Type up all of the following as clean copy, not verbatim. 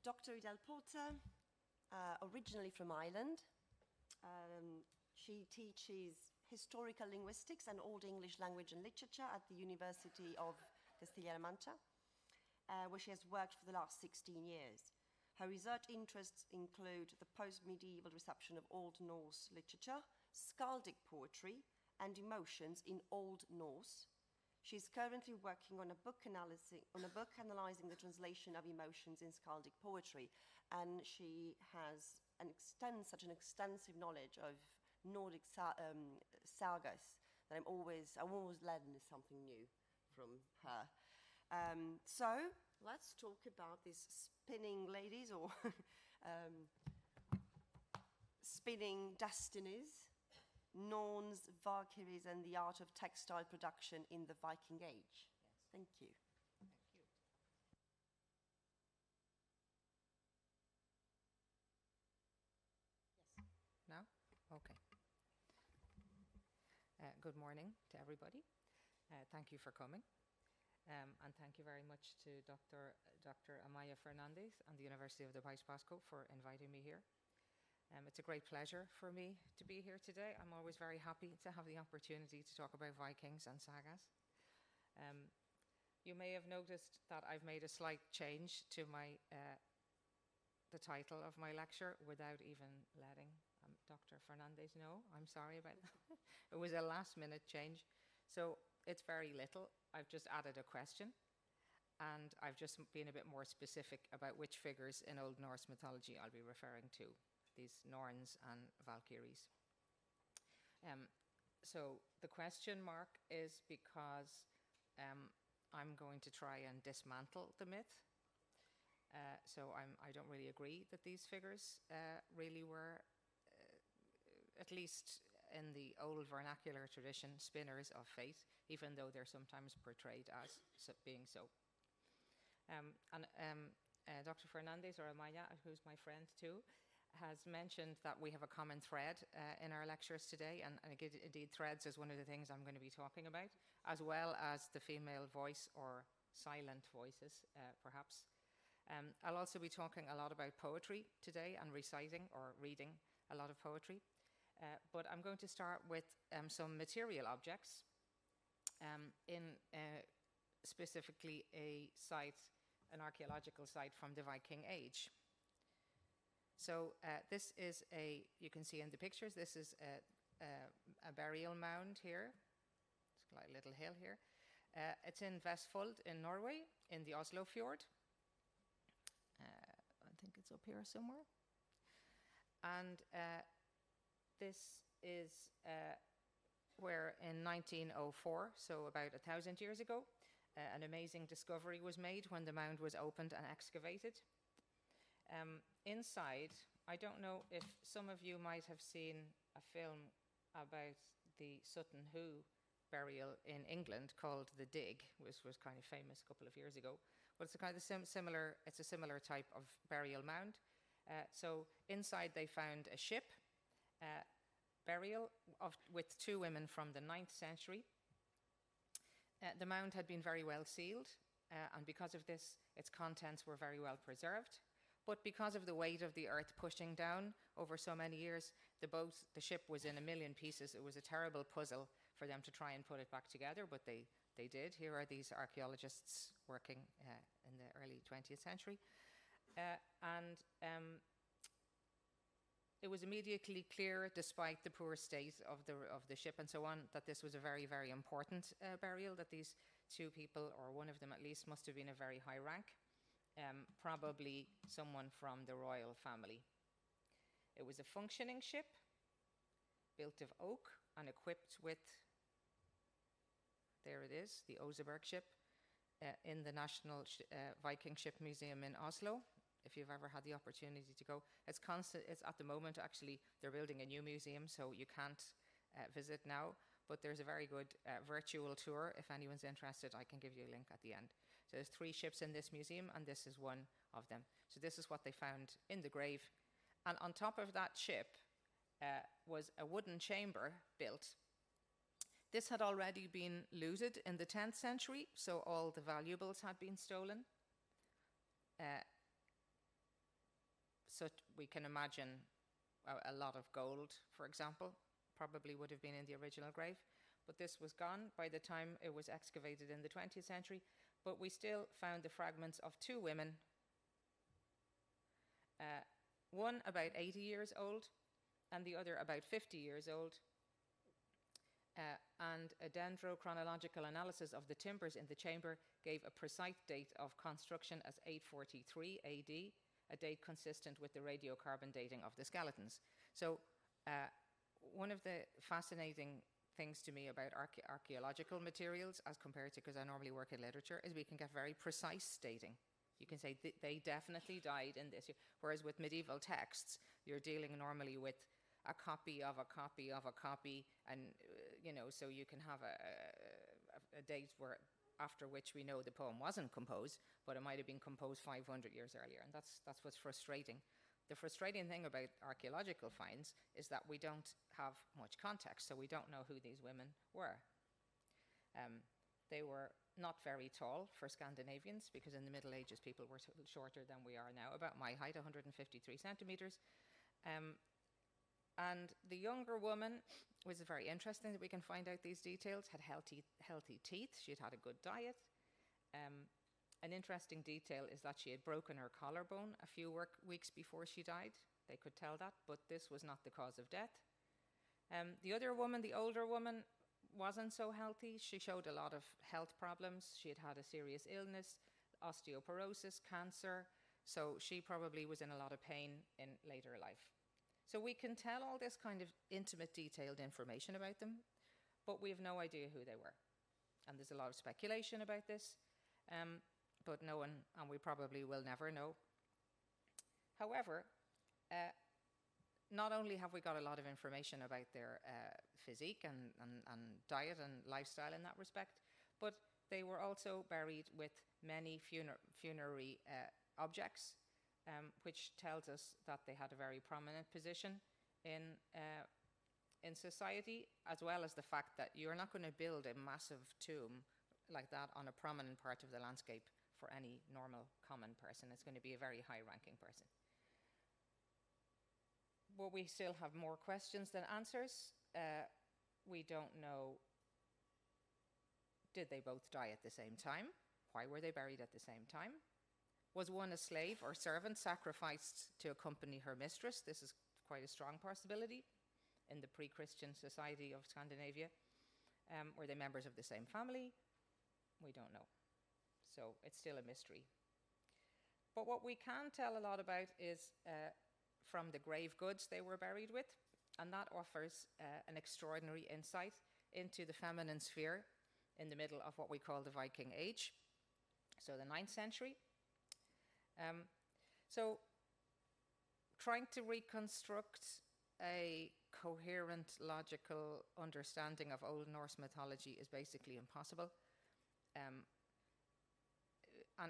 Dr. Idel Porter, originally from Ireland. She teaches historical linguistics and Old English language and literature at the University of Castilla-La Mancha, where she has worked for the last 16 years. Her research interests include the post-medieval reception of Old Norse literature, skaldic poetry, and emotions in Old Norse. She is currently working on a book analyzing the translation of emotions in skaldic poetry, and she has such an extensive knowledge of Nordic sagas that I'm always learning something new from her. So let's talk about these spinning ladies, or spinning destinies, Norns, Valkyries, and the art of textile production in the Viking Age. Yes. Thank you. Thank you. Yes. Now? Okay. Good morning to everybody. Thank you for coming. And thank you very much to Dr. Amaya Fernandez and the University of the País Vasco for inviting me here. It's a great pleasure for me to be here today. I'm always very happy to have the opportunity to talk about Vikings and sagas. You may have noticed that I've made a slight change to the title of my lecture without even letting Dr. Fernandez know. I'm sorry about that. It was a last-minute change. So it's very little. I've just added a question, and I've just been a bit more specific about which figures in Old Norse mythology I'll be referring to, these Norns and Valkyries. So the question mark is because I'm going to try and dismantle the myth. So I don't really agree that these figures really were, at least in the old vernacular tradition, spinners of fate, even though they're sometimes portrayed as being so. Dr. Fernandez, or Amaya, who's my friend too, has mentioned that we have a common thread in our lectures today, and indeed threads is one of the things I'm going to be talking about, as well as the female voice, or silent voices, perhaps. I'll also be talking a lot about poetry today and reciting or reading a lot of poetry. But I'm going to start with some material objects in specifically an archaeological site from the Viking Age. So this is you can see in the pictures, this is a burial mound here. It's like a little hill here. It's in Vestfold in Norway, in the Oslo Fjord. I think it's up here somewhere. And this is where in 1904, so about 1,000 years ago, an amazing discovery was made when the mound was opened and excavated. Inside, I don't know if some of you might have seen a film about the Sutton Hoo burial in England called The Dig, which was kind of famous a couple of years ago. But it's a kind of it's a similar type of burial mound. So inside they found a ship, burial with two women from the 9th century. The mound had been very well sealed, and because of this, its contents were very well preserved. But because of the weight of the earth pushing down over so many years, the ship was in a million pieces. It was a terrible puzzle for them to try and put it back together, but they did. Here are these archaeologists working in the early 20th century. It was immediately clear, despite the poor state of the ship and so on, that this was a very, very important burial, that these two people, or one of them at least, must have been a very high rank. Probably someone from the royal family. It was a functioning ship, built of oak and equipped with, there it is, the Oseberg ship, in the National Viking Ship Museum in Oslo. If you've ever had the opportunity to go, it's at the moment, actually, they're building a new museum, so you can't visit now. But there's a very good virtual tour. If anyone's interested, I can give you a link at the end. So there's 3 ships in this museum, and this is one of them. So this is what they found in the grave. And on top of that ship was a wooden chamber built. This had already been looted in the 10th century, so all the valuables had been stolen. we can imagine a lot of gold, for example, probably would have been in the original grave. But this was gone by the time it was excavated in the 20th century. But we still found the fragments of two women, one about 80 years old and the other about 50 years old. And a dendrochronological analysis of the timbers in the chamber gave a precise date of construction as 843 AD, a date consistent with the radiocarbon dating of the skeletons. So one of the fascinating things to me about archaeological materials, as compared to, because I normally work in literature, is we can get very precise dating. You can say they definitely died in this year. Whereas with medieval texts, you're dealing normally with a copy of a copy of a copy, and so you can have a date where after which we know the poem wasn't composed, but it might have been composed 500 years earlier, and that's what's frustrating. The frustrating thing about archaeological finds is that we don't have much context, so we don't know who these women were. They were not very tall for Scandinavians, because in the Middle Ages people were shorter than we are now, about my height, 153 centimeters. And the younger woman was very interesting that we can find out these details, had healthy teeth, she'd had a good diet. An interesting detail is that she had broken her collarbone a few weeks before she died. They could tell that, but this was not the cause of death. The other woman, the older woman, wasn't so healthy. She showed a lot of health problems. She had had a serious illness, osteoporosis, cancer, so she probably was in a lot of pain in later life. So we can tell all this kind of intimate, detailed information about them, but we have no idea who they were. And there's a lot of speculation about this, but no one, and we probably will never know. However, not only have we got a lot of information about their physique and diet and lifestyle in that respect, but they were also buried with many funerary objects, which tells us that they had a very prominent position in society, as well as the fact that you're not going to build a massive tomb like that on a prominent part of the landscape for any normal common person. It's going to be a very high-ranking person. But we still have more questions than answers. We don't know, did they both die at the same time? Why were they buried at the same time? Was one a slave or servant sacrificed to accompany her mistress? This is quite a strong possibility in the pre-Christian society of Scandinavia. Were they members of the same family? We don't know. So it's still a mystery. But what we can tell a lot about is from the grave goods they were buried with, and that offers an extraordinary insight into the feminine sphere in the middle of what we call the Viking Age, so the 9th century. So trying to reconstruct a coherent, logical understanding of Old Norse mythology is basically impossible. And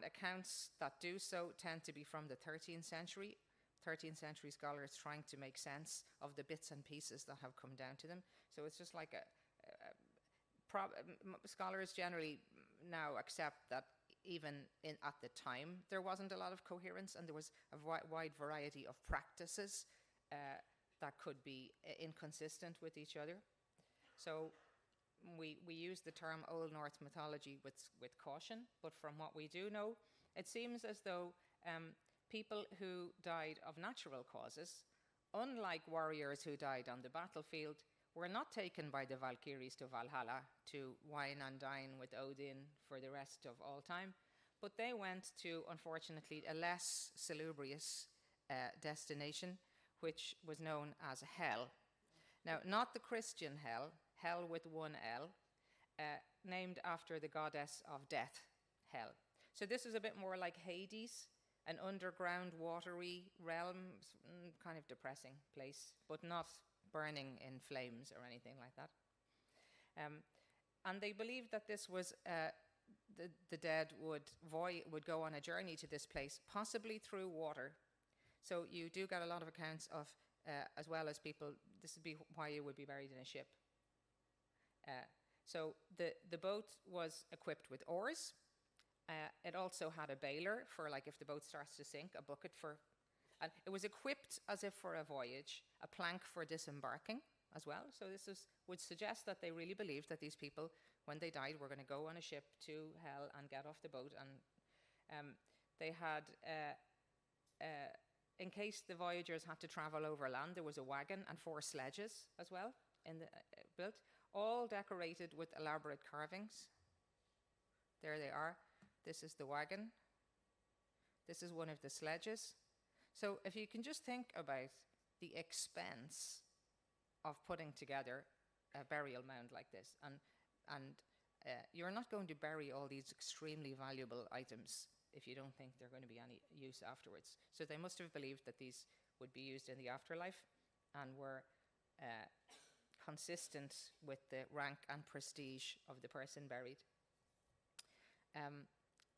accounts that do so tend to be from the 13th century. 13th century scholars trying to make sense of the bits and pieces that have come down to them. So it's just like scholars generally now accept that even at the time there wasn't a lot of coherence, and there was a wide variety of practices that could be inconsistent with each other. So we use the term Old Norse mythology with caution, but from what we do know, it seems as though people who died of natural causes, unlike warriors who died on the battlefield, were not taken by the Valkyries to Valhalla to wine and dine with Odin for the rest of all time, but they went to, unfortunately, a less salubrious destination, which was known as Hell. Now, not the Christian Hell, Hell with one L, named after the goddess of death, Hel. So this is a bit more like Hades, an underground watery realm, kind of depressing place, but not burning in flames or anything like that. And they believed that this was, the dead would go on a journey to this place, possibly through water. So you do get a lot of accounts of, as well as people, this would be why you would be buried in a ship. So the boat was equipped with oars. It also had a bailer for, like, if the boat starts to sink, a bucket for And it was equipped as if for a voyage, a plank for disembarking as well. So would suggest that they really believed that these people, when they died, were going to go on a ship to hell and get off the boat. And they had, in case the voyagers had to travel over land, there was a wagon and 4 sledges as well built, all decorated with elaborate carvings. There they are. This is the wagon. This is one of the sledges. So if you can just think about the expense of putting together a burial mound like this, and you're not going to bury all these extremely valuable items if you don't think they're going to be any use afterwards. So they must have believed that these would be used in the afterlife and were consistent with the rank and prestige of the person buried.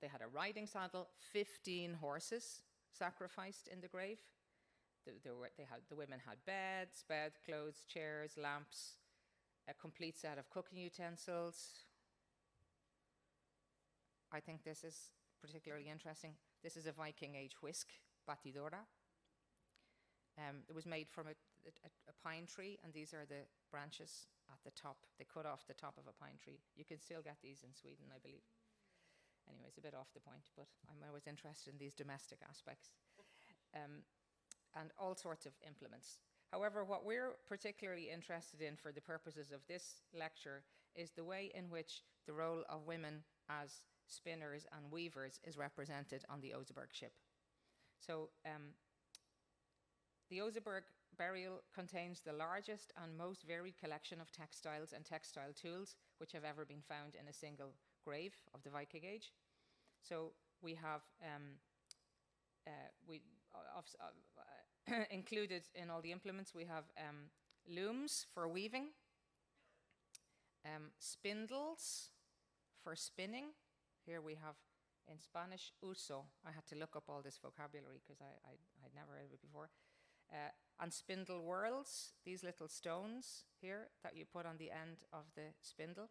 They had a riding saddle, 15 horses sacrificed in the grave. The women had beds, bedclothes, chairs, lamps, a complete set of cooking utensils. I think this is particularly interesting. This is a Viking age whisk, batidora. It was made from a pine tree, and these are the branches at the top. They cut off the top of a pine tree. You can still get these in Sweden, I believe. Anyway, it's a bit off the point, but I'm always interested in these domestic aspects. And all sorts of implements. However, what we're particularly interested in for the purposes of this lecture is the way in which the role of women as spinners and weavers is represented on the Oseberg ship. So the Oseberg burial contains the largest and most varied collection of textiles and textile tools which have ever been found in a single grave of the Viking age. So we have included in all the implements, we have looms for weaving, spindles for spinning. Here we have in Spanish, uso. I had to look up all this vocabulary because I'd never heard of it before. And spindle whorls, these little stones here that you put on the end of the spindle.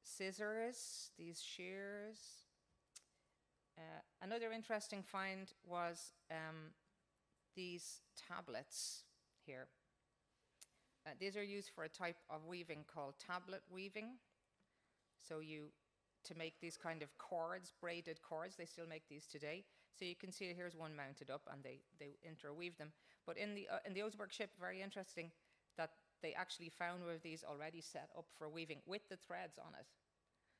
Scissors, these shears. Another interesting find was these tablets here. These are used for a type of weaving called tablet weaving. So to make these kind of cords, braided cords, they still make these today. So you can see here's one mounted up, and they interweave them. But in the Oseberg ship, very interesting that they actually found one of these already set up for weaving with the threads on it.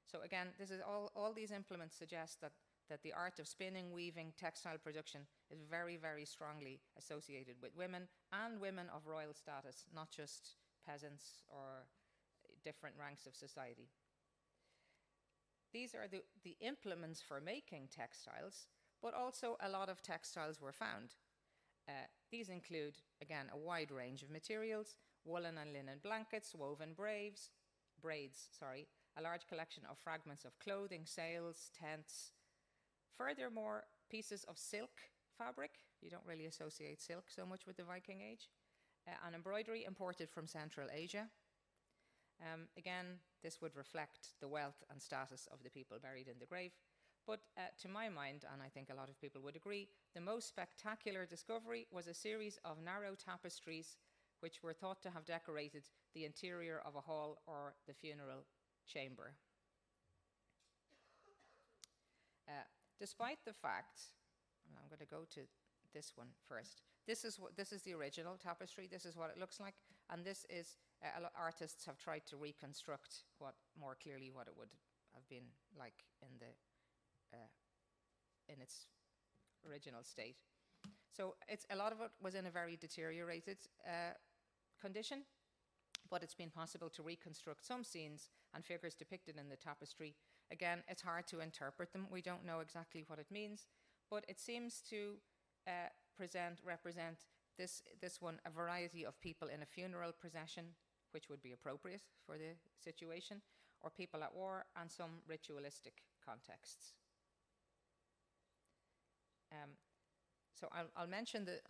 So again, this is all these implements suggest that the art of spinning, weaving, textile production is very, very strongly associated with women and women of royal status, not just peasants or different ranks of society. These are the implements for making textiles, but also a lot of textiles were found. These include, again, a wide range of materials: woolen and linen blankets, woven braids, a large collection of fragments of clothing, sails, tents. Furthermore, pieces of silk fabric. You don't really associate silk so much with the Viking age. And embroidery imported from Central Asia. Again, this would reflect the wealth and status of the people buried in the grave. But to my mind, and I think a lot of people would agree, the most spectacular discovery was a series of narrow tapestries which were thought to have decorated the interior of a hall or the funeral chamber. Despite the fact, and I'm going to go to this one first. This is the original tapestry. This is what it looks like, and this is artists have tried to reconstruct more clearly what it would have been like in its original state. So a lot of it was in a very deteriorated condition, but it's been possible to reconstruct some scenes and figures depicted in the tapestry. Again, it's hard to interpret them. We don't know exactly what it means, but it seems to represent this one, a variety of people in a funeral procession, which would be appropriate for the situation, or people at war, and some ritualistic contexts. So I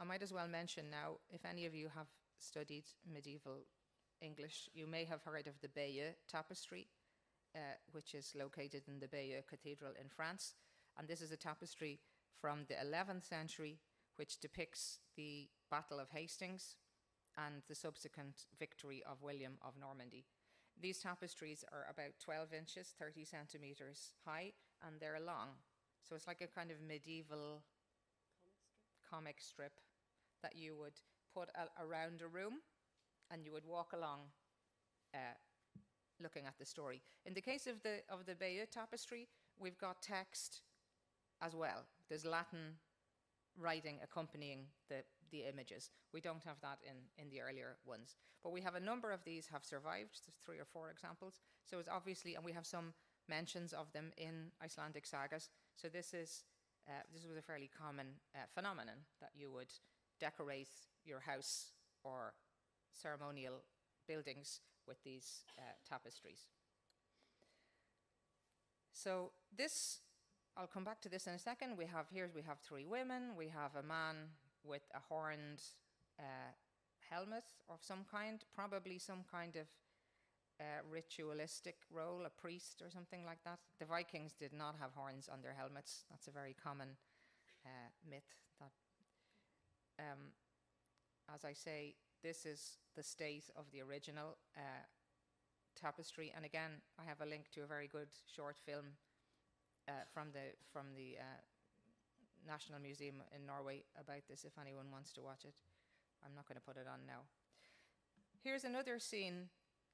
might as well mention now, if any of you have studied medieval English, you may have heard of the Bayeux tapestry, which is located in the Bayeux Cathedral in France. And this is a tapestry from the 11th century, which depicts the Battle of Hastings and the subsequent victory of William of Normandy. These tapestries are about 12 inches, 30 centimeters high, and they're long. So it's like a kind of medieval comic strip that you would put around a room, and you would walk along looking at the story. In the case of the Bayeux tapestry, we've got text as well. There's Latin writing accompanying the images. We don't have that in the earlier ones. But we have a number of these have survived. There's 3 or 4 examples. So it's obviously, and we have some mentions of them in Icelandic sagas. So this was a fairly common phenomenon, that you would decorate your house or ceremonial buildings with these tapestries. So this, I'll come back to this in a second. We have 3 women. We have a man with a horned helmet of some kind, probably some kind of ritualistic role, a priest or something like that. The Vikings did not have horns on their helmets. That's a very common myth. That, as I say, this is the state of the original tapestry. And again, I have a link to a very good short film from the National Museum in Norway about this, if anyone wants to watch it. I'm not going to put it on now. Here's another scene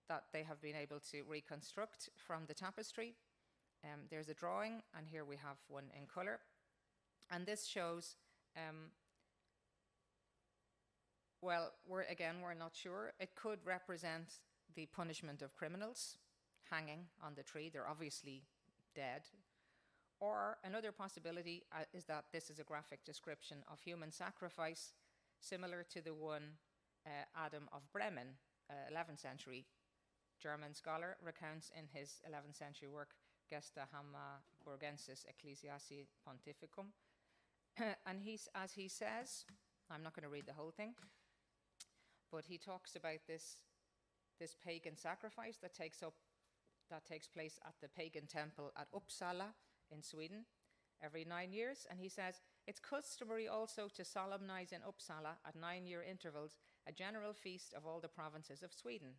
that they have been able to reconstruct from the tapestry. There's a drawing, and here we have one in colour. And this shows, well, we're not sure. It could represent the punishment of criminals hanging on the tree. They're obviously dead. Or another possibility is that this is a graphic description of human sacrifice, similar to the one Adam of Bremen, 11th century German scholar, recounts in his 11th century work, Gesta Hammaburgensis Ecclesiae Pontificum. And as he says, I'm not going to read the whole thing, but he talks about this pagan sacrifice that takes place at the pagan temple at Uppsala in Sweden every 9 years. And he says, it's customary also to solemnize in Uppsala at 9-year intervals a general feast of all the provinces of Sweden.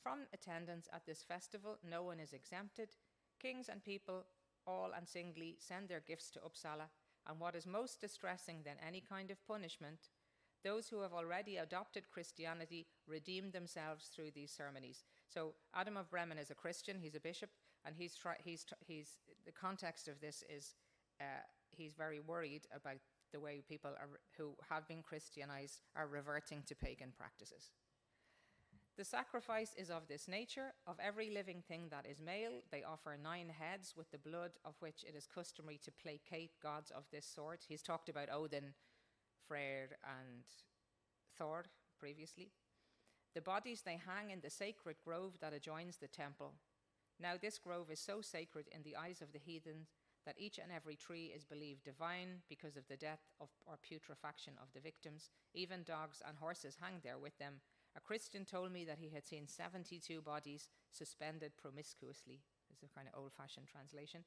From attendance at this festival, no one is exempted. Kings and people, all and singly, send their gifts to Uppsala, and what is most distressing than any kind of punishment, those who have already adopted Christianity redeem themselves through these ceremonies. So Adam of Bremen is a Christian, he's a bishop, and the context of this is he's very worried about the way people who have been Christianized are reverting to pagan practices. The sacrifice is of this nature. Of every living thing that is male, they offer 9 heads with the blood of which it is customary to placate gods of this sort. He's talked about Odin, Freyr, and Thor previously. The bodies they hang in the sacred grove that adjoins the temple. Now this grove is so sacred in the eyes of the heathens that each and every tree is believed divine because of the death or putrefaction of the victims. Even dogs and horses hang there with them. A Christian told me that he had seen 72 bodies suspended promiscuously. This is a kind of old-fashioned translation.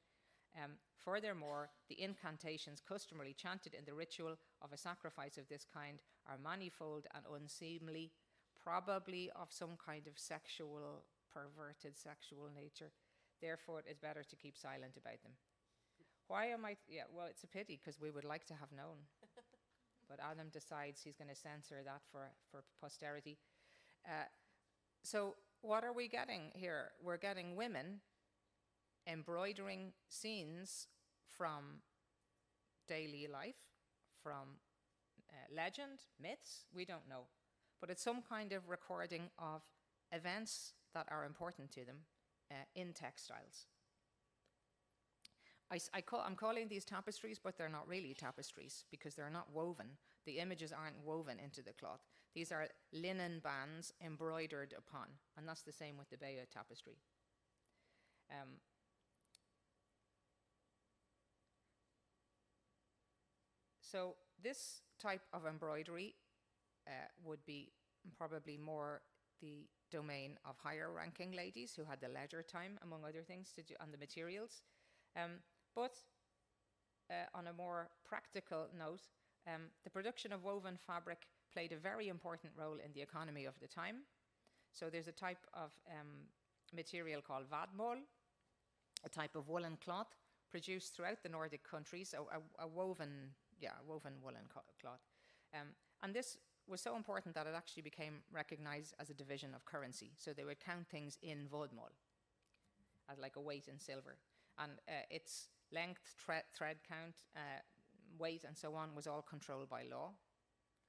Furthermore, the incantations customarily chanted in the ritual of a sacrifice of this kind are manifold and unseemly, probably of some kind of perverted sexual nature. Therefore, it is better to keep silent about them. Why am I? Yeah, well, it's a pity because we would like to have known. But Adam decides he's going to censor that for posterity. So what are we getting here? We're getting women embroidering scenes from daily life, from legend, myths, we don't know. But it's some kind of recording of events that are important to them in textiles. I'm calling these tapestries, but they're not really tapestries because they're not woven. The images aren't woven into the cloth. These are linen bands embroidered upon, and that's the same with the Bayeux tapestry. So this type of embroidery would be probably more the domain of higher ranking ladies who had the leisure time, among other things, to do on the materials. But on a more practical note, the production of woven fabric played a very important role in the economy of the time. So there's a type of material called vadmål, a type of woolen cloth produced throughout the Nordic countries, a woven woolen cloth. And this was so important that it actually became recognized as a division of currency. So they would count things in vodmål, as like a weight in silver. And its length, thread count, weight, and so on was all controlled by law.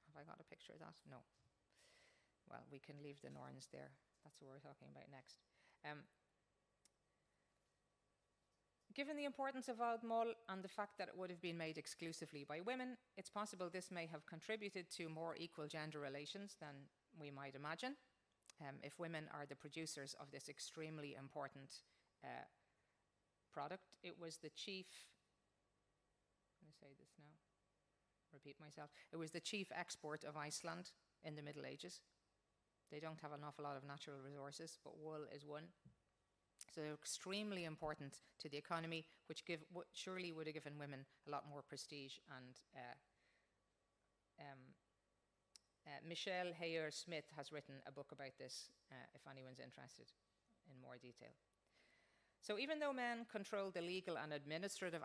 Have I got a picture of that? No. Well, we can leave the Norns there. That's what we're talking about next. Given the importance of vodmål and the fact that it would have been made exclusively by women, it's possible this may have contributed to more equal gender relations than we might imagine. If women are the producers of this extremely important product, it was the chief, I'm going to say this now, repeat myself, it was the chief export of Iceland in the Middle Ages. They don't have an awful lot of natural resources, but wool is one. So they're extremely important to the economy, which surely would have given women a lot more prestige. And Michelle Heyer-Smith has written a book about this, if anyone's interested in more detail. So even though men controlled the legal and administrative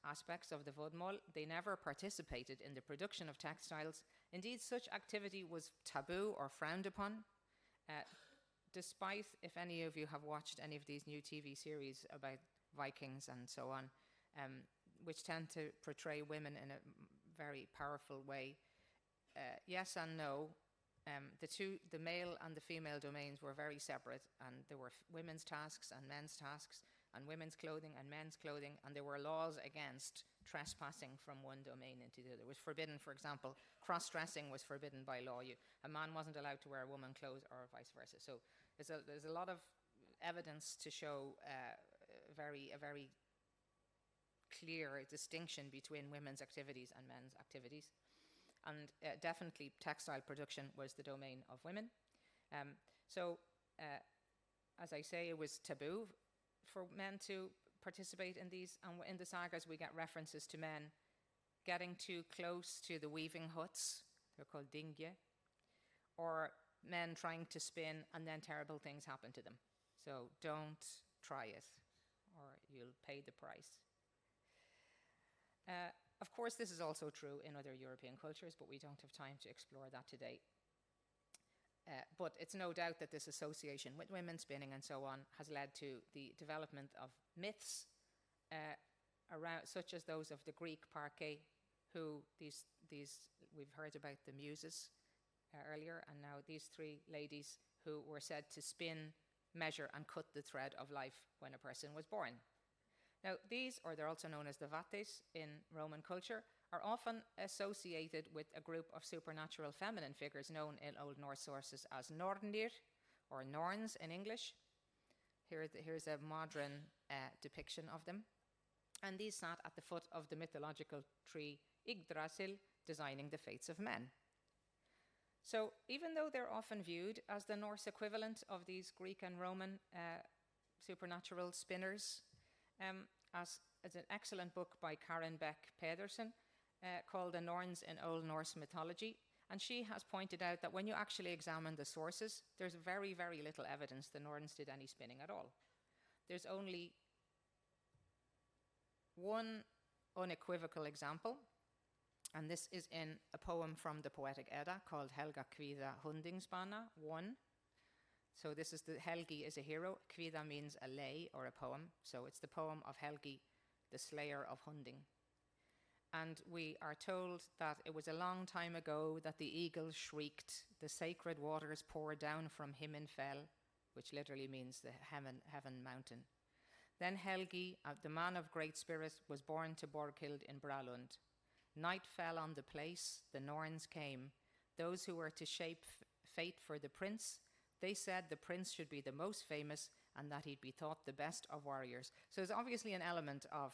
aspects of the vodmål, they never participated in the production of textiles. Indeed, such activity was taboo or frowned upon. Despite, if any of you have watched any of these new TV series about Vikings and so on, which tend to portray women in a very powerful way, yes and no. The male and the female domains were very separate, and there were women's tasks and men's tasks, and women's clothing and men's clothing, and there were laws against trespassing from one domain into the other. It was forbidden, for example, cross-dressing was forbidden by law. A man wasn't allowed to wear woman clothes or vice versa. So there's a lot of evidence to show a very clear distinction between women's activities and men's activities. And definitely textile production was the domain of women. As I say, it was taboo for men to participate in these. And in the sagas, we get references to men getting too close to the weaving huts. They're called dingje. Or men trying to spin, and then terrible things happen to them. So don't try it, or you'll pay the price. Of course, this is also true in other European cultures, but we don't have time to explore that today. But it's no doubt that this association with women spinning and so on has led to the development of myths around, such as those of the Greek Parcae, who we've heard about the Muses earlier, and now these three ladies who were said to spin, measure, and cut the thread of life when a person was born. Now, these, or they're also known as the Vates in Roman culture, are often associated with a group of supernatural feminine figures known in Old Norse sources as Nornir, or Norns in English. Here's a modern depiction of them. And these sat at the foot of the mythological tree Yggdrasil, designing the fates of men. So even though they're often viewed as the Norse equivalent of these Greek and Roman supernatural spinners, as an excellent book by Karen Beck Pedersen called The Norns in Old Norse Mythology. And she has pointed out that when you actually examine the sources, there's very, very little evidence the Norns did any spinning at all. There's only one unequivocal example, and this is in a poem from the Poetic Edda called Helga Kvíða Hundingsbana 1. So this is Helgi is a hero. Kvíða means a lay or a poem. So it's the poem of Helgi, the slayer of Hunding. And we are told that it was a long time ago that the eagle shrieked, the sacred waters poured down from Himinfell, which literally means the heaven mountain. Then Helgi, the man of great spirit, was born to Borghild in Bralund. Night fell on the place, the Norns came. Those who were to shape fate for the prince, they said the prince should be the most famous and that he'd be thought the best of warriors. So there's obviously an element of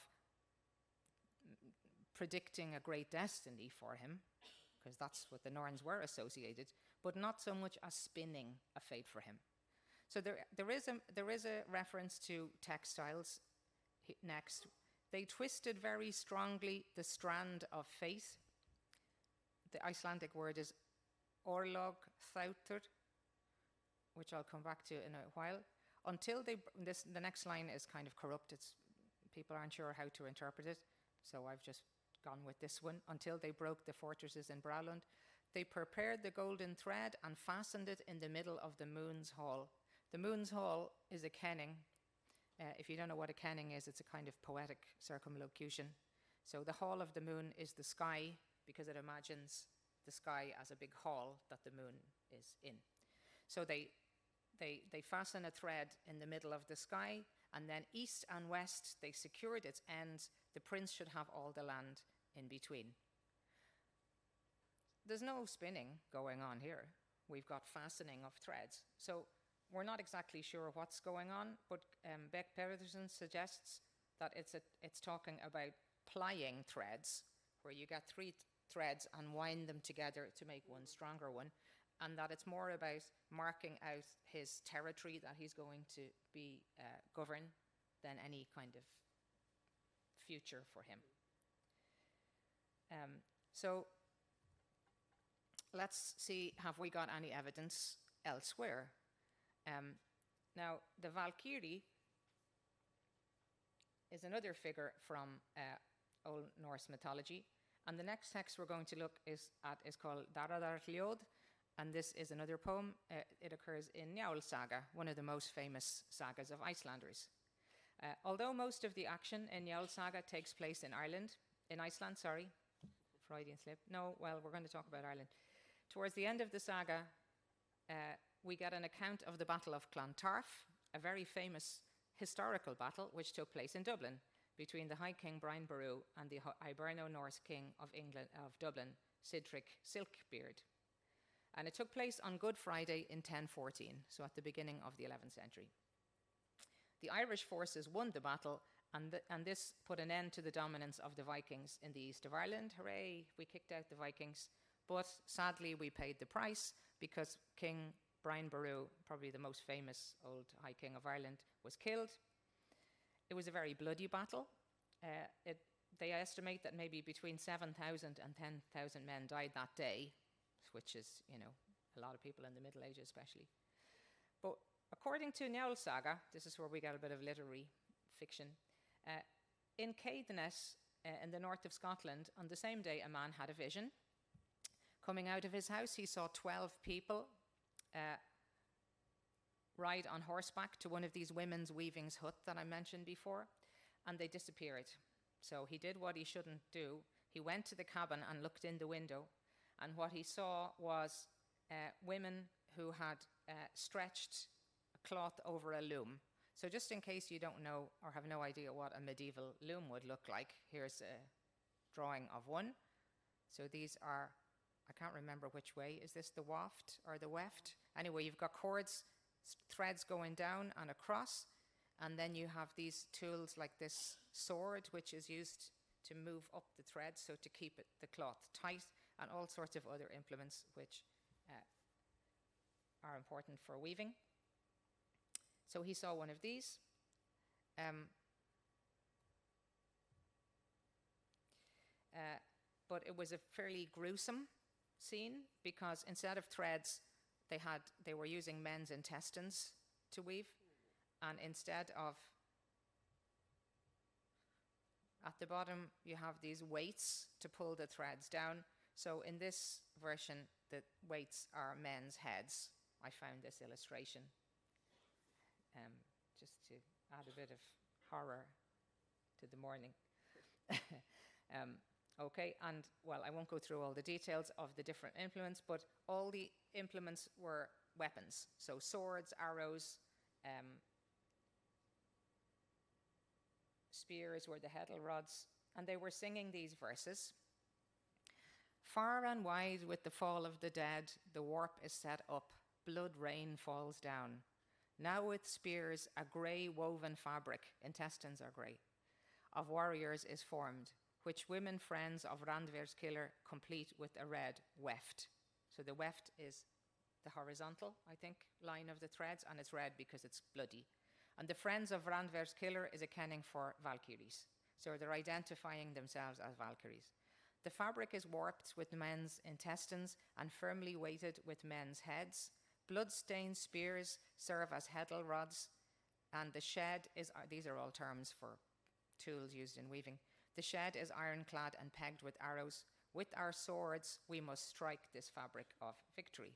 predicting a great destiny for him, because that's what the Norns were associated, but not so much as spinning a fate for him. So there is a reference to textiles next, They twisted very strongly the strand of fate. The Icelandic word is orlog thautur, which I'll come back to in a while, until the next line is kind of corrupt. People aren't sure how to interpret it, so I've just gone with this one. Until they broke the fortresses in Bralund, they prepared the golden thread and fastened it in the middle of the moon's hall. The moon's hall is a kenning. If you don't know what a kenning is, it's a kind of poetic circumlocution. So the hall of the moon is the sky, because it imagines the sky as a big hall that the moon is in. So they fasten a thread in the middle of the sky, and then east and west they secured its ends. The prince should have all the land in between. There's no spinning going on here. We've got fastening of threads. So we're not exactly sure what's going on, but Beck Pedersen suggests that it's talking about plying threads, where you get three threads and wind them together to make one stronger one, and that it's more about marking out his territory that he's going to be govern than any kind of future for him. So let's see, have we got any evidence elsewhere? Now, the Valkyrie is another figure from Old Norse mythology, and the next text we're going to look at is called Darðarljóð, and this is another poem. It occurs in Njáls saga, one of the most famous sagas of Icelanders. Although most of the action in Njáls saga takes place in Iceland, Freudian slip. No, well, we're going to talk about Ireland. Towards the end of the saga, we get an account of the Battle of Clontarf, a very famous historical battle which took place in Dublin between the High King Brian Boru and the Hiberno-Norse King of Dublin, Sidric Silkbeard. And it took place on Good Friday in 1014, so at the beginning of the 11th century. The Irish forces won the battle, and this put an end to the dominance of the Vikings in the east of Ireland. Hooray, we kicked out the Vikings. But sadly, we paid the price, because King Brian Boru, probably the most famous old High King of Ireland, was killed. It was a very bloody battle. They estimate that maybe between 7,000 and 10,000 men died that day, which is, a lot of people in the Middle Ages especially. But according to Njáls saga, this is where we get a bit of literary fiction, in Caithness, in the north of Scotland, on the same day, a man had a vision. Coming out of his house, he saw 12 people ride on horseback to one of these women's weavings hut that I mentioned before, and they disappeared. So he did what he shouldn't do. He went to the cabin and looked in the window, and what he saw was women who had stretched a cloth over a loom. So just in case you don't know or have no idea what a medieval loom would look like, here's a drawing of one. So these are, I can't remember which way. Is this the waft or the weft? Anyway, you've got cords, threads going down and across, and then you have these tools like this sword, which is used to move up the thread, so to keep the cloth tight, and all sorts of other implements which are important for weaving. So he saw one of these. But it was a fairly gruesome scene, because instead of threads, they were using men's intestines to weave, and instead of, at the bottom you have these weights to pull the threads down. So in this version, the weights are men's heads. I found this illustration just to add a bit of horror to the morning. Okay, and well, I won't go through all the details of the different implements, but all the implements were weapons. So swords, arrows, spears were the heddle rods, and they were singing these verses. Far and wide with the fall of the dead, the warp is set up, blood rain falls down. Now with spears, a grey woven fabric, intestines are grey, of warriors is formed, which women friends of Randver's killer complete with a red weft. So the weft is the horizontal, I think, line of the threads, and it's red because it's bloody. And the friends of Randver's killer is a kenning for Valkyries. So they're identifying themselves as Valkyries. The fabric is warped with men's intestines and firmly weighted with men's heads. Blood-stained spears serve as heddle rods, and the shed is, these are all terms for tools used in weaving. The shed is ironclad and pegged with arrows. With our swords, we must strike this fabric of victory.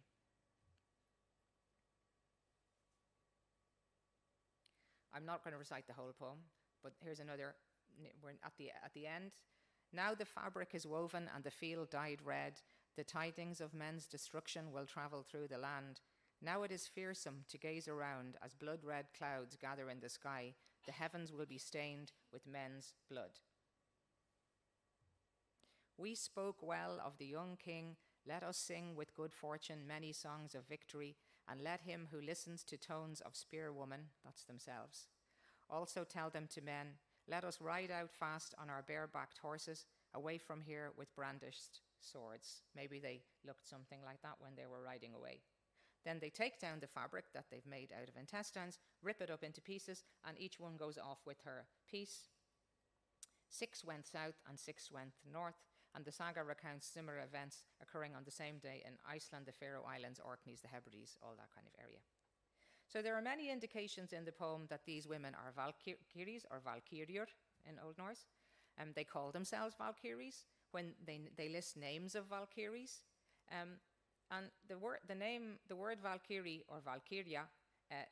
I'm not going to recite the whole poem, but here's another. We're at the end. Now the fabric is woven and the field dyed red. The tidings of men's destruction will travel through the land. Now it is fearsome to gaze around as blood-red clouds gather in the sky. The heavens will be stained with men's blood. We spoke well of the young king. Let us sing with good fortune many songs of victory, and let him who listens to tones of spearwoman, that's themselves, also tell them to men, let us ride out fast on our bare-backed horses, away from here with brandished swords. Maybe they looked something like that when they were riding away. Then they take down the fabric that they've made out of intestines, rip it up into pieces, and each one goes off with her piece. 6 went south and 6 went north, and the saga recounts similar events occurring on the same day in Iceland, the Faroe Islands, Orkneys, the Hebrides, all that kind of area. So there are many indications in the poem that these women are Valkyries or Valkyriur in Old Norse. They call themselves Valkyries when they list names of Valkyries. And the word Valkyrie or Valkyria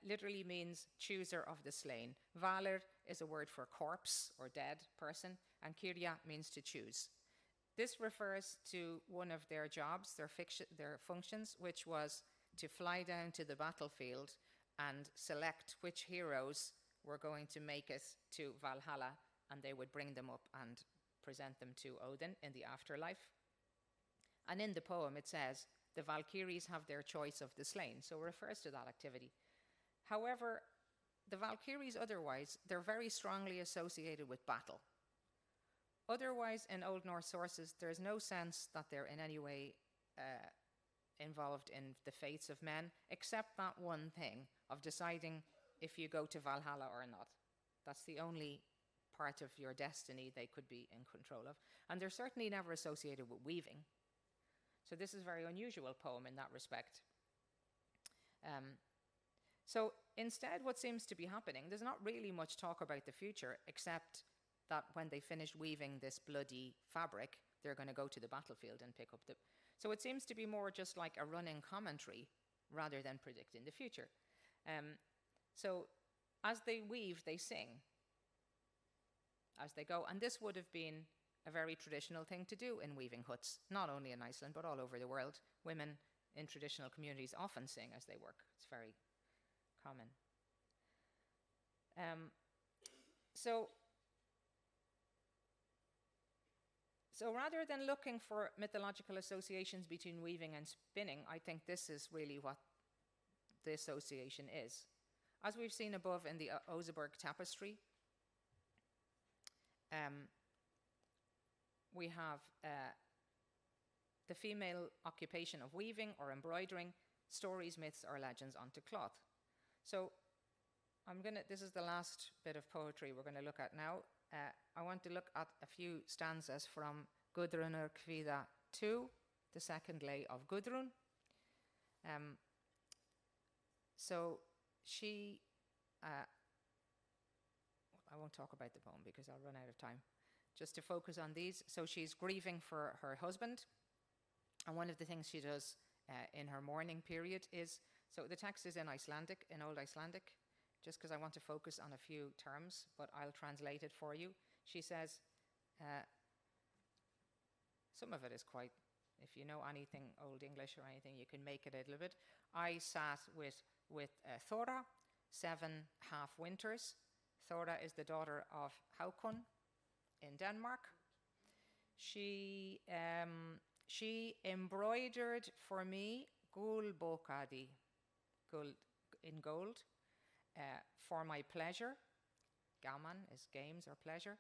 literally means chooser of the slain. Valr is a word for corpse or dead person, and Kyria means to choose. This refers to one of their jobs, their functions, which was to fly down to the battlefield and select which heroes were going to make it to Valhalla, and they would bring them up and present them to Odin in the afterlife. And in the poem it says, the Valkyries have their choice of the slain, so it refers to that activity. However, the Valkyries otherwise, they're very strongly associated with battle. Otherwise, in Old Norse sources, there's no sense that they're in any way involved in the fates of men, except that one thing of deciding if you go to Valhalla or not. That's the only part of your destiny they could be in control of. And they're certainly never associated with weaving. So this is a very unusual poem in that respect. So instead, what seems to be happening, there's not really much talk about the future, except that when they finish weaving this bloody fabric, they're going to go to the battlefield and pick up the... So it seems to be more just like a running commentary rather than predicting the future. So as they weave, they sing as they go. And this would have been a very traditional thing to do in weaving huts, not only in Iceland, but all over the world. Women in traditional communities often sing as they work. It's very common. So rather than looking for mythological associations between weaving and spinning, I think this is really what the association is. As we've seen above in the Oseberg tapestry, we have the female occupation of weaving or embroidering stories, myths, or legends onto cloth. So this is the last bit of poetry we're going to look at now. I want to look at a few stanzas from Gudrunur Kvíða 2, the second lay of Gudrun. So she, I won't talk about the poem because I'll run out of time. Just to focus on these. So she's grieving for her husband. And one of the things she does in her mourning period is, so the text is in Icelandic, in Old Icelandic, just because I want to focus on a few terms, but I'll translate it for you. She says, some of it is quite, if you know anything Old English or anything, you can make it a little bit. I sat with Thora 7 half winters. Thora is the daughter of Hákon in Denmark. She embroidered for me gulbokadi, in gold, for my pleasure. Gaman is games or pleasure.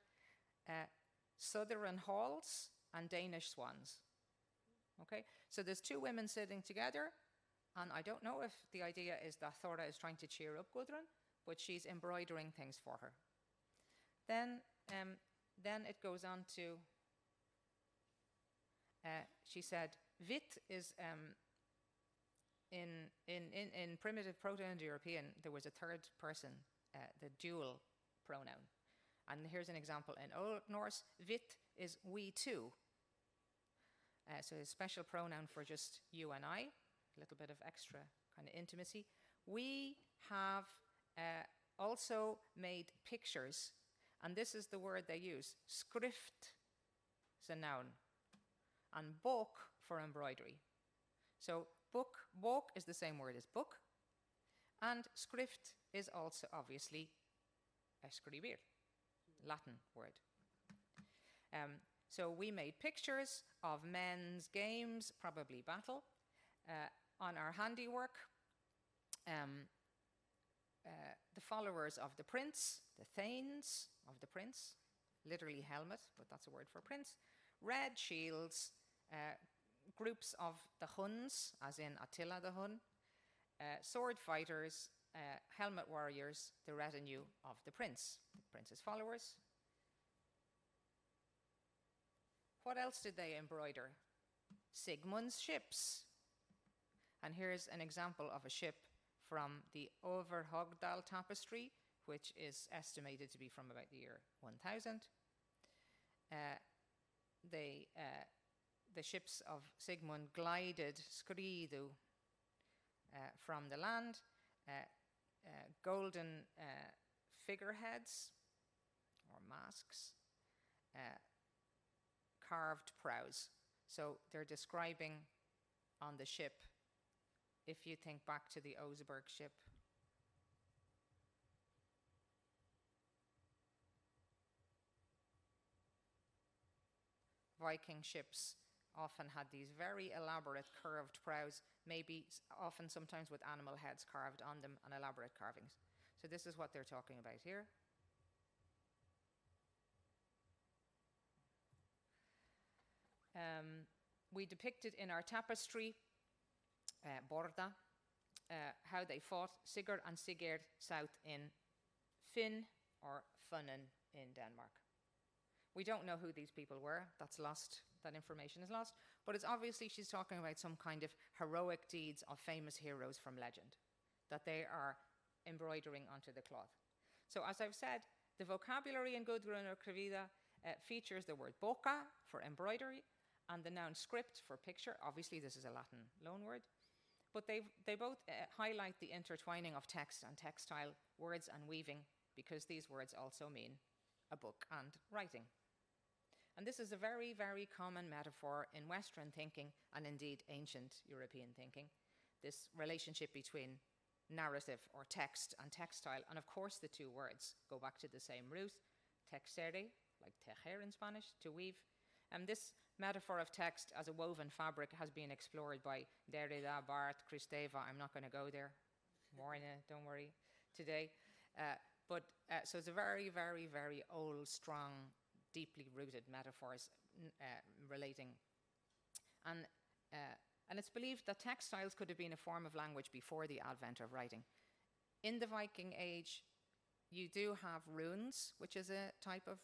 Southern halls and Danish swans. Okay, so there's two women sitting together, and I don't know if the idea is that Thora is trying to cheer up Gudrun, but she's embroidering things for her. Then then it goes on to, she said, vit is, in primitive Proto-Indo-European, there was a third person, the dual pronoun. And here's an example. In Old Norse, vit is we too. So a special pronoun for just you and I, a little bit of extra kind of intimacy. We have also made pictures, and this is the word they use. Skrift is a noun, and bok for embroidery. So bok is the same word as book, and skrift is also obviously escribir, Latin word. So we made pictures of men's games, probably battle, on our handiwork. The followers of the prince, the thanes of the prince, literally helmet, but that's a word for prince, red shields, groups of the Huns, as in Attila the Hun, sword fighters, helmet warriors, the retinue of the prince's followers. What else did they embroider? Sigmund's ships. And here's an example of a ship from the Overhogdal tapestry, which is estimated to be from about the year 1000. The ships of Sigmund glided skridu from the land, golden figureheads or masks, carved prows. So they're describing on the ship, if you think back to the Oseberg ship, Viking ships often had these very elaborate curved prows, maybe often sometimes with animal heads carved on them and elaborate carvings. So this is what they're talking about here. We depicted in our tapestry, Borda, how they fought Sigurd and Sigurd south in Finn or Funen in Denmark. We don't know who these people were. That's lost. That information is lost. But it's obviously she's talking about some kind of heroic deeds of famous heroes from legend that they are embroidering onto the cloth. So as I've said, the vocabulary in Gudrun or Krivida features the word boka for embroidery and the noun script for picture. Obviously, this is a Latin loanword. But they both highlight the intertwining of text and textile words and weaving, because these words also mean a book and writing. And this is a very, very common metaphor in Western thinking and indeed ancient European thinking, this relationship between narrative or text and textile. And of course, the two words go back to the same root, texere, like tejer in Spanish, to weave. And this metaphor of text as a woven fabric has been explored by Derrida, Barthes, Kristeva. I'm not going to go there. Morna, don't worry, today. So it's a very, very, very old, strong, deeply rooted metaphors relating. And it's believed that textiles could have been a form of language before the advent of writing. In the Viking Age, you do have runes, which is a type of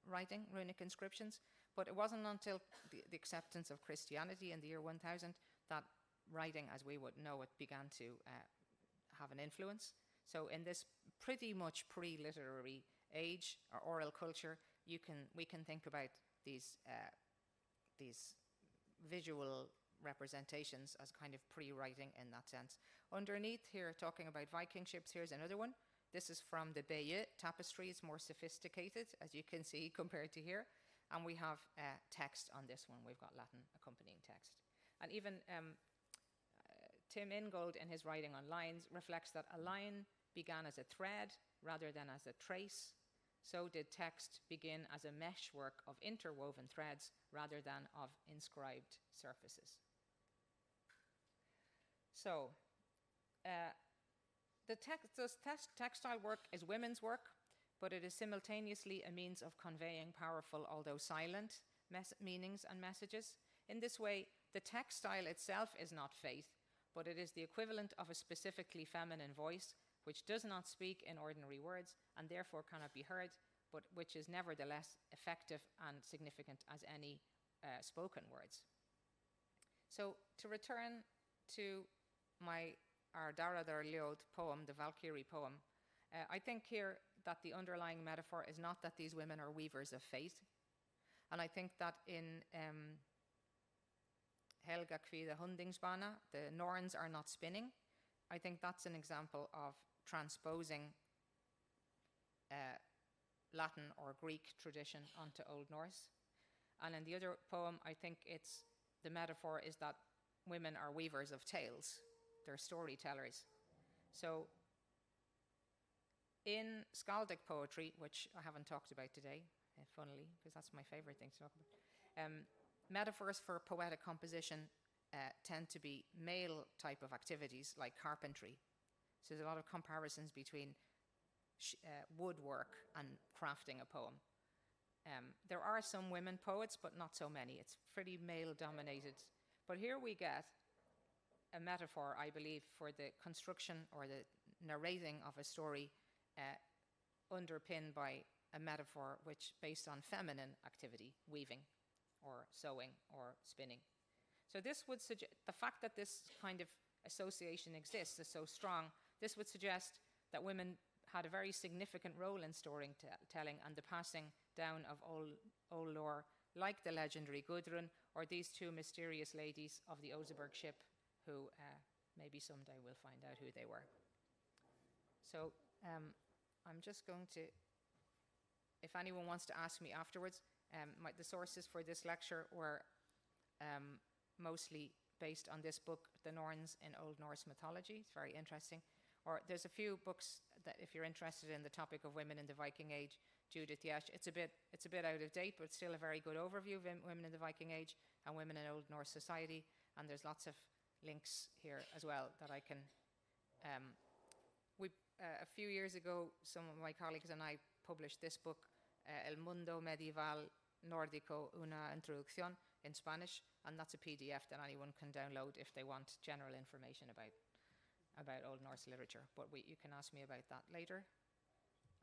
writing, runic inscriptions, but it wasn't until the acceptance of Christianity in the year 1000 that writing, as we would know it, began to have an influence. So in this pretty much pre-literary age or oral culture, we can think about these visual representations as kind of pre-writing in that sense. Underneath here, talking about Viking ships, here's another one. This is from the Bayeux tapestry. It's more sophisticated, as you can see, compared to here. And we have text on this one. We've got Latin accompanying text. And even Tim Ingold, in his writing on lines, reflects that a line began as a thread rather than as a trace. So did text begin as a meshwork of interwoven threads rather than of inscribed surfaces. So textile work is women's work, but it is simultaneously a means of conveying powerful, although silent, meanings and messages. In this way, the textile itself is not faith, but it is the equivalent of a specifically feminine voice, which does not speak in ordinary words and therefore cannot be heard, but which is nevertheless effective and significant as any spoken words. So to return to our Dara Dar Liod poem, the Valkyrie poem, I think here that the underlying metaphor is not that these women are weavers of fate. And I think that in Helga Kvida Hundingsbana, the Norns are not spinning. I think that's an example of transposing Latin or Greek tradition onto Old Norse. And in the other poem, I think the metaphor is that women are weavers of tales. They're storytellers. So in Skaldic poetry, which I haven't talked about today, funnily, because that's my favorite thing to talk about, metaphors for poetic composition tend to be male type of activities like carpentry. So there's a lot of comparisons between woodwork and crafting a poem. There are some women poets, but not so many. It's pretty male dominated. But here we get a metaphor, I believe, for the construction or the narrating of a story underpinned by a metaphor which based on feminine activity, weaving or sewing or spinning. So this would suggest, the fact that this kind of association exists is so strong, this would suggest that women had a very significant role in storytelling and the passing down of old lore, like the legendary Gudrun or these two mysterious ladies of the Oseberg ship who maybe someday we'll find out who they were. So I'm just going to, if anyone wants to ask me afterwards, the sources for this lecture were mostly based on this book, The Norns in Old Norse Mythology. It's very interesting. Or there's a few books that, if you're interested in the topic of women in the Viking Age, Judith Yesh. It's a bit out of date, but still a very good overview of women in the Viking Age and women in Old Norse society. And there's lots of links here as well that I can. A few years ago, some of my colleagues and I published this book, El Mundo Medieval Nórdico, una introducción, in Spanish, and that's a PDF that anyone can download if they want general information about Old Norse literature. But you can ask me about that later.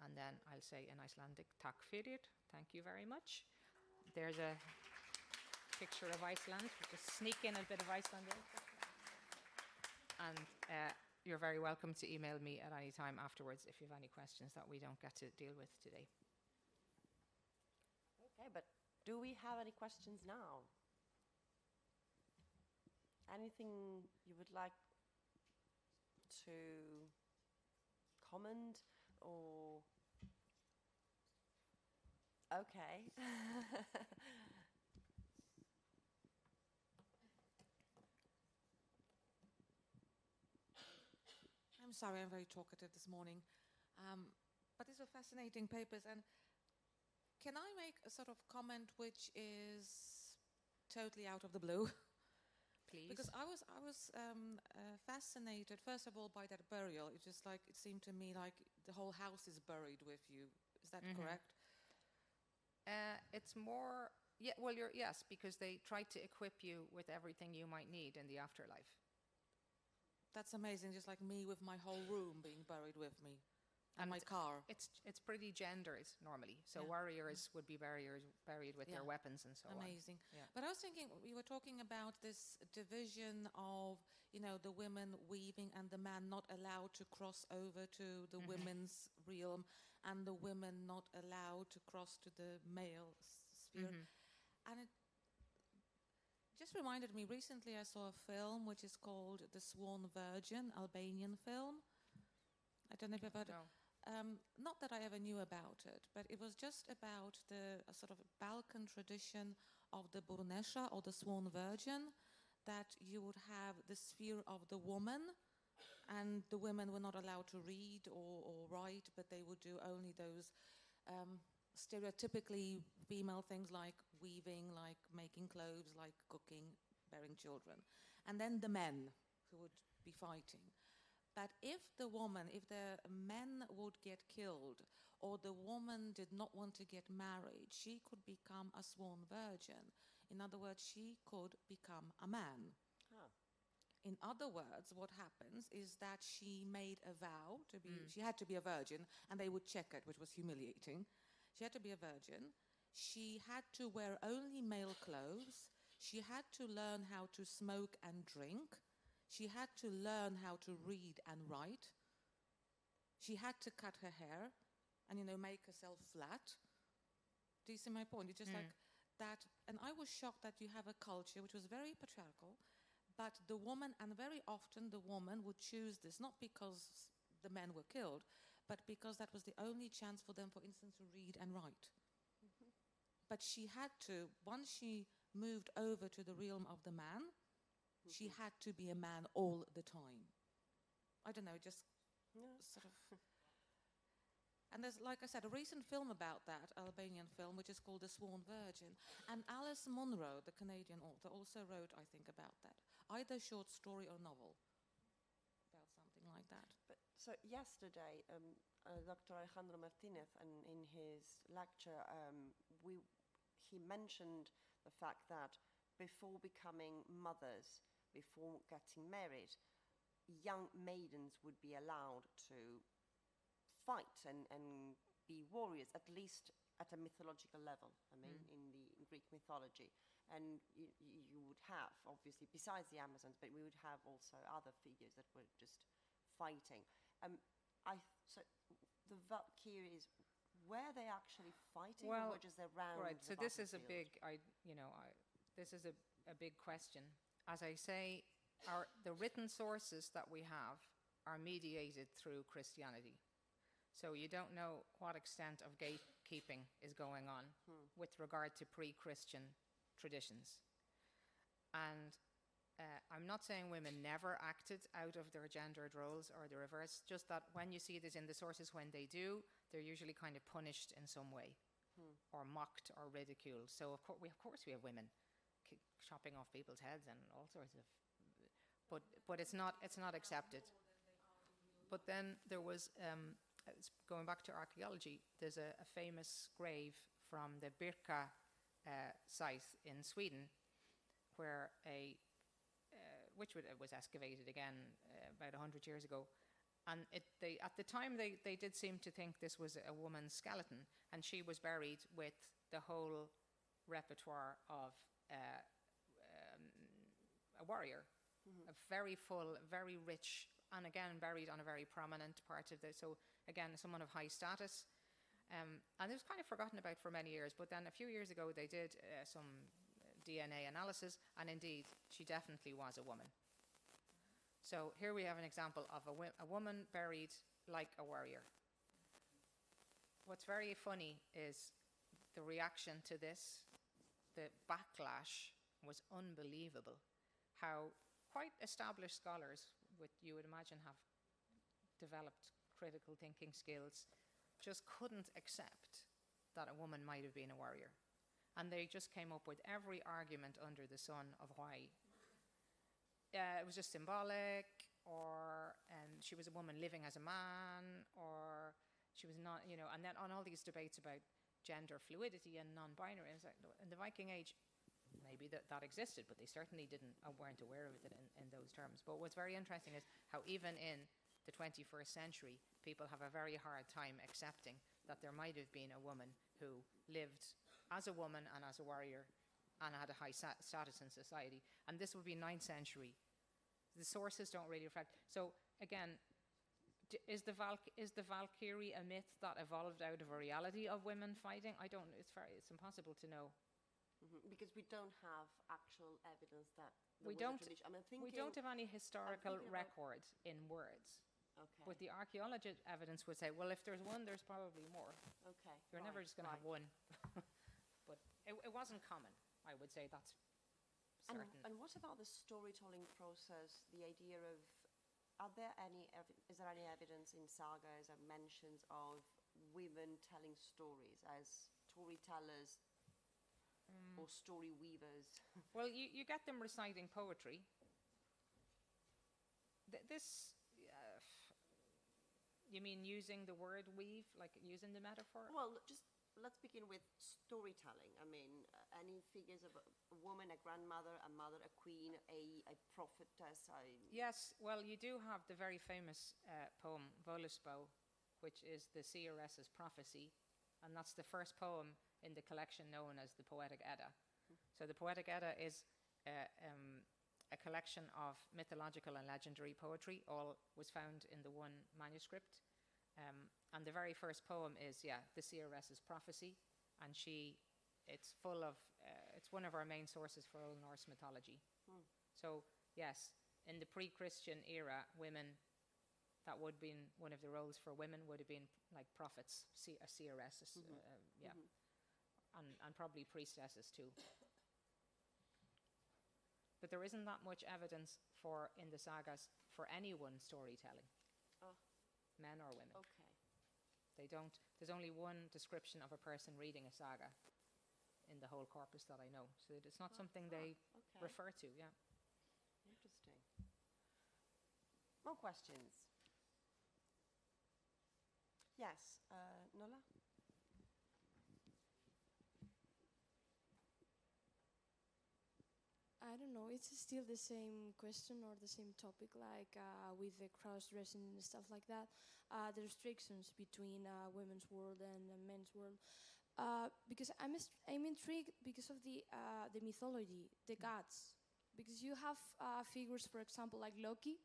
And then I'll say in Icelandic, Takk fyrir, thank you very much. There's a picture of Iceland. Just sneak in a bit of Iceland there. And you're very welcome to email me at any time afterwards if you have any questions that we don't get to deal with today. Okay, but do we have any questions now? Anything you would like to comment or? Okay. I'm sorry, I'm very talkative this morning. But these are fascinating papers. And can I make a sort of comment which is totally out of the blue? Please. Because I was fascinated, first of all, by that burial. It seemed to me like the whole house is buried with you. Is that correct? It's more, yes, because they try to equip you with everything you might need in the afterlife. That's amazing, just like me with my whole room being buried with me. And my car. It's pretty gendered normally. So warriors would be buried with their weapons and so Amazing. on. Yeah. But I was thinking, we were talking about this division of, the women weaving and the man not allowed to cross over to the women's realm and the women not allowed to cross to the male sphere. And it just reminded me, recently I saw a film which is called The Sworn Virgin, Albanian film. I don't know if you've heard No. Not that I ever knew about it, but it was just about the sort of Balkan tradition of the Burnesha or the Sworn Virgin, that you would have the sphere of the woman, and the women were not allowed to read or write, but they would do only those stereotypically female things like weaving, like making clothes, like cooking, bearing children. And then the men who would be fighting. But if the men would get killed, or the woman did not want to get married, she could become a sworn virgin. In other words, she could become a man. Oh. In other words, what happens is that she made a vow to be, she had to be a virgin, and they would check it, which was humiliating. She had to be a virgin. She had to wear only male clothes. She had to learn how to smoke and drink. She had to learn how to read and write. She had to cut her hair and, make herself flat. Do you see my point? It's just like that. And I was shocked that you have a culture which was very patriarchal, but the woman, and very often the woman would choose this, not because the men were killed, but because that was the only chance for them, for instance, to read and write. But she had to, once she moved over to the realm of the man, she had to be a man all the time. I don't know, just sort of. And there's, like I said, a recent film about that, Albanian film, which is called The Sworn Virgin. And Alice Munro, the Canadian author, also wrote, I think, about that. Either short story or novel about something like that. But so yesterday, Dr. Alejandro Martinez, in his lecture, he mentioned the fact that before becoming mothers, before getting married, young maidens would be allowed to fight and be warriors, at least at a mythological level, I mean, in the Greek mythology. And you would have, obviously, besides the Amazons, but we would have also other figures that were just fighting. So the Valkyries, were they actually fighting, or were just around? Right. The So this is a battlefield? this is a big question. As I say, the written sources that we have are mediated through Christianity. So you don't know what extent of gatekeeping is going on with regard to pre-Christian traditions. And I'm not saying women never acted out of their gendered roles or the reverse, just that when you see this in the sources, when they do, they're usually kind of punished in some way or mocked or ridiculed. So of course we have women chopping off people's heads and all sorts of, but it's not accepted. But then there was, going back to archaeology, there's a famous grave from the Birka site in Sweden, where which was excavated again about 100 years ago. And at the time, they did seem to think this was a woman's skeleton, and she was buried with the whole repertoire of a warrior, a very full, very rich, and again buried on a very prominent part of so again, someone of high status. And it was kind of forgotten about for many years, but then a few years ago they did some DNA analysis, and indeed, she definitely was a woman. So here we have an example of a woman buried like a warrior. What's very funny is the reaction to this. The backlash was unbelievable. How quite established scholars, you would imagine, have developed critical thinking skills, just couldn't accept that a woman might have been a warrior. And they just came up with every argument under the sun of why it was just symbolic, or she was a woman living as a man, or she was not, and then on all these debates about gender fluidity and non-binary. It's like, in the Viking Age, maybe that existed, but they certainly weren't aware of it in those terms. But what's very interesting is how even in the 21st century, people have a very hard time accepting that there might have been a woman who lived as a woman and as a warrior and had a high status in society. And this would be 9th century. The sources don't really reflect. So again, is the Valkyrie a myth that evolved out of a reality of women fighting? It's impossible to know. Because we don't have actual evidence that We don't have any historical record in words. Okay. But the archaeological evidence would say, well, if there's one, there's probably more. Okay. You're never just going to have one. But it wasn't common, I would say. That's certain. And what about the storytelling process? The idea of, is there any evidence in sagas or mentions of women telling stories as storytellers or story weavers? Well, you get them reciting poetry. You mean using the word weave, like using the metaphor? Well, let's begin with storytelling. I mean, any figures of a woman, a grandmother, a mother, a queen, a prophetess? Yes, well, you do have the very famous poem, Völuspá, which is the seeress's prophecy, and that's the first poem in the collection known as the Poetic Edda. So the Poetic Edda is a collection of mythological and legendary poetry, all was found in the one manuscript. And the very first poem is, the seeress's prophecy, and it's full of, it's one of our main sources for Old Norse mythology. So, yes, in the pre-Christian era, women, that would have been one of the roles for women, would have been like prophets, a seeress, and probably priestesses too. But there isn't that much evidence in the sagas for anyone storytelling, men or women. Okay. There's only one description of a person reading a saga in the whole corpus that I know. So it's not something they refer to, Interesting. More questions? Yes, Nola? I don't know, it's still the same question or the same topic, like with the cross-dressing and stuff like that, the restrictions between women's world and men's world. Because I'm intrigued because of the mythology, the gods. Because you have figures, for example, like Loki,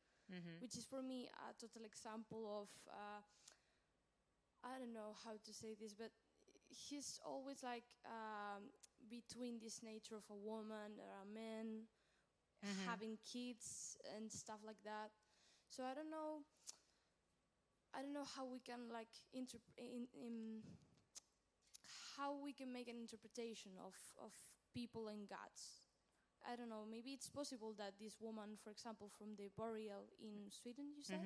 which is for me a total example of, I don't know how to say this, but he's always like between this nature of a woman or a man, having kids and stuff like that. So I don't know how we can like how we can make an interpretation of people and gods. I don't know, maybe it's possible that this woman, for example, from the burial in Sweden, you said,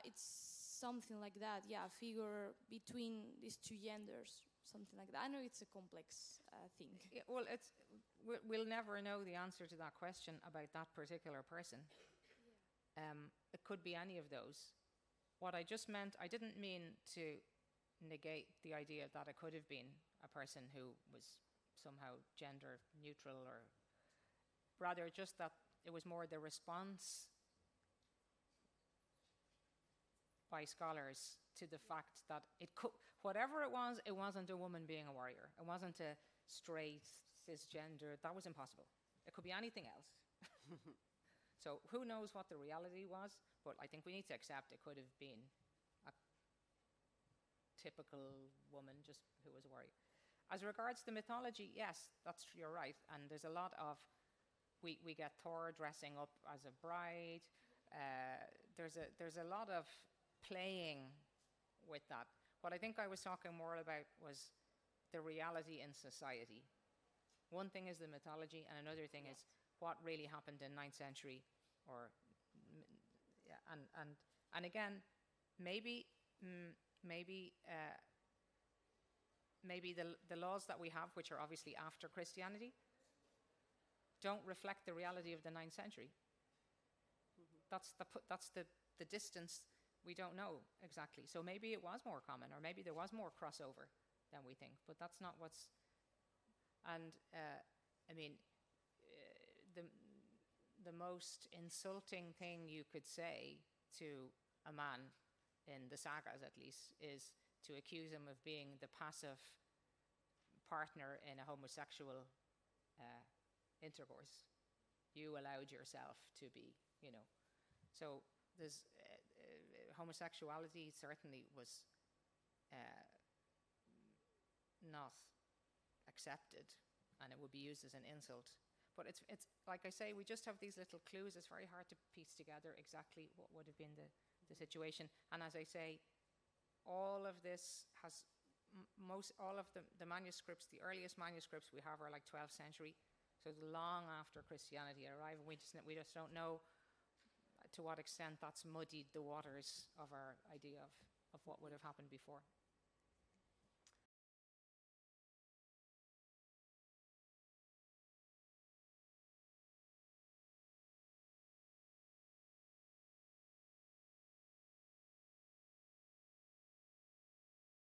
it's something like that, a figure between these two genders, something like that. I know it's a complex thing. Yeah, well, we'll never know the answer to that question about that particular person. It could be any of those. What I just meant, I didn't mean to negate the idea that it could have been a person who was somehow gender neutral, or rather just that it was more the response by scholars to the fact that whatever it wasn't a woman being a warrior. It wasn't a straight, cisgender. That was impossible. It could be anything else. So who knows what the reality was, but I think we need to accept it could have been a typical woman just who was a warrior. As regards the mythology, yes, you're right. And there's a lot of, we get Thor dressing up as a bride. There's a lot of playing with that. What I think I was talking more about was the reality in society. One thing is the mythology, and another thing is what really happened in 9th century, and again, maybe the laws that we have, which are obviously after Christianity, don't reflect the reality of the 9th century. That's the distance. We don't know exactly. So maybe it was more common, or maybe there was more crossover than we think. But that's not what's. And I mean, the most insulting thing you could say to a man, in the sagas at least, is to accuse him of being the passive partner in a homosexual intercourse. You allowed yourself to be, So there's homosexuality certainly was not accepted, and it would be used as an insult. But it's like I say, we just have these little clues. It's very hard to piece together exactly what would have been the situation. And as I say, all of this has all of the manuscripts, the earliest manuscripts we have are like 12th century, so it's long after Christianity arrived. We just don't know to what extent that's muddied the waters of our idea of what would have happened before.